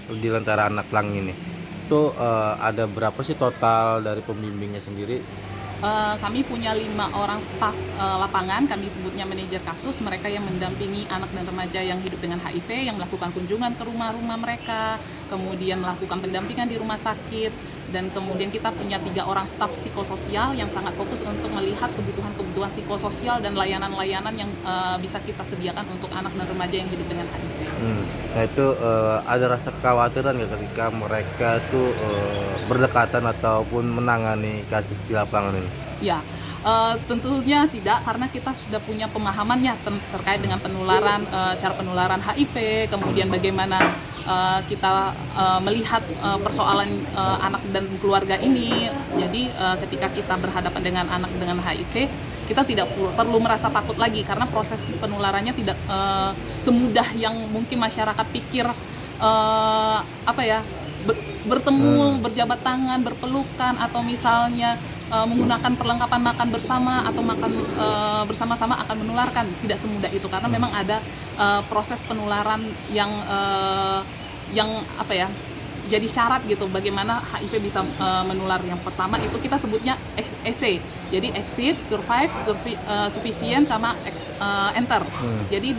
di Lentera Anak Lang ini. Itu ada berapa sih total dari pembimbingnya sendiri? Kami punya 5 orang staf lapangan, kami sebutnya manajer kasus, mereka yang mendampingi anak dan remaja yang hidup dengan HIV, yang melakukan kunjungan ke rumah-rumah mereka, kemudian melakukan pendampingan di rumah sakit, dan kemudian kita punya 3 orang staf psikososial yang sangat fokus untuk melihat kebutuhan-kebutuhan psikososial dan layanan-layanan yang bisa kita sediakan untuk anak dan remaja yang hidup dengan HIV. Nah itu ada rasa kekhawatiran nggak ketika mereka tuh berdekatan ataupun menangani kasus di lapangan ini? Ya, tentunya tidak, karena kita sudah punya pemahamannya terkait dengan penularan, cara penularan HIV, kemudian bagaimana kita melihat persoalan anak dan keluarga ini. Jadi ketika kita berhadapan dengan anak dengan HIV, kita tidak perlu merasa takut lagi, karena proses penularannya tidak semudah yang mungkin masyarakat pikir. Bertemu, berjabat tangan, berpelukan, atau misalnya menggunakan perlengkapan makan bersama atau makan bersama-sama akan menularkan. Tidak semudah itu, karena memang ada proses penularan yang jadi syarat gitu, bagaimana HIV bisa menular. Yang pertama itu kita sebutnya ESE, jadi exit, survive, sufficient, sama enter. Jadi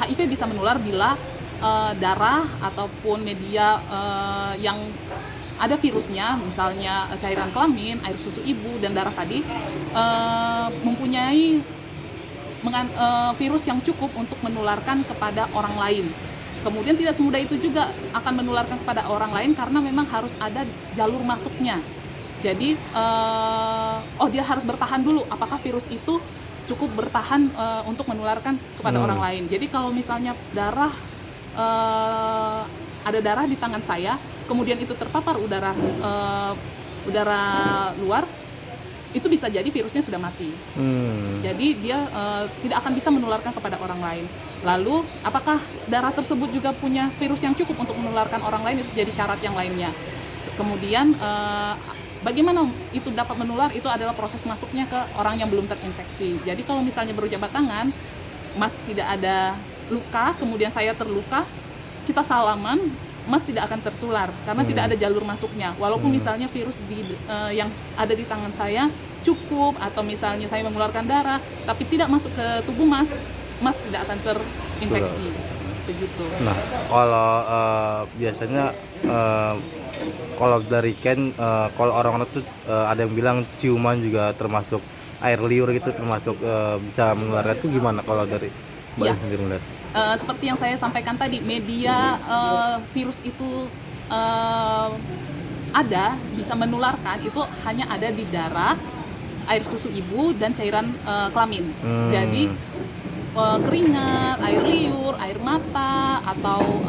HIV bisa menular bila darah ataupun media yang ada virusnya, misalnya cairan kelamin, air susu ibu, dan darah tadi mempunyai virus yang cukup untuk menularkan kepada orang lain. Kemudian tidak semudah itu juga akan menularkan kepada orang lain, karena memang harus ada jalur masuknya. Jadi dia harus bertahan dulu, apakah virus itu cukup bertahan untuk menularkan kepada orang lain. Jadi kalau misalnya ada darah di tangan saya, kemudian itu terpapar udara luar, itu bisa jadi virusnya sudah mati. Jadi dia tidak akan bisa menularkan kepada orang lain. Lalu apakah darah tersebut juga punya virus yang cukup untuk menularkan orang lain, itu jadi syarat yang lainnya. Kemudian bagaimana itu dapat menular, itu adalah proses masuknya ke orang yang belum terinfeksi. Jadi kalau misalnya berjabat tangan, Mas tidak ada luka, kemudian saya terluka, kita salaman, Mas tidak akan tertular karena tidak ada jalur masuknya. Walaupun misalnya virus yang ada di tangan saya cukup, atau misalnya saya mengeluarkan darah tapi tidak masuk ke tubuh Mas tidak akan terinfeksi. Begitu. Nah, kalau biasanya kalau dari Ken, kalau orang-orang tuh ada yang bilang ciuman juga termasuk, air liur gitu termasuk bisa menularkan. Itu gimana kalau dari Mbak sendiri melihat? Seperti yang saya sampaikan tadi, media virus itu bisa menularkan, itu hanya ada di darah, air susu ibu, dan cairan kelamin. Jadi keringat, air liur, air mata, atau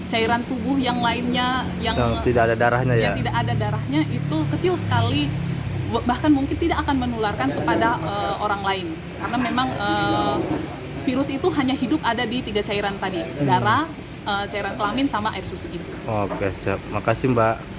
cairan tubuh yang lainnya yang tidak ada darahnya, yang tidak ada darahnya, itu kecil sekali, bahkan mungkin tidak akan menularkan kepada orang lain, karena memang virus itu hanya hidup ada di 3 cairan tadi, darah, cairan kelamin, sama air susu ibu. Oke, siap. Makasih Mbak.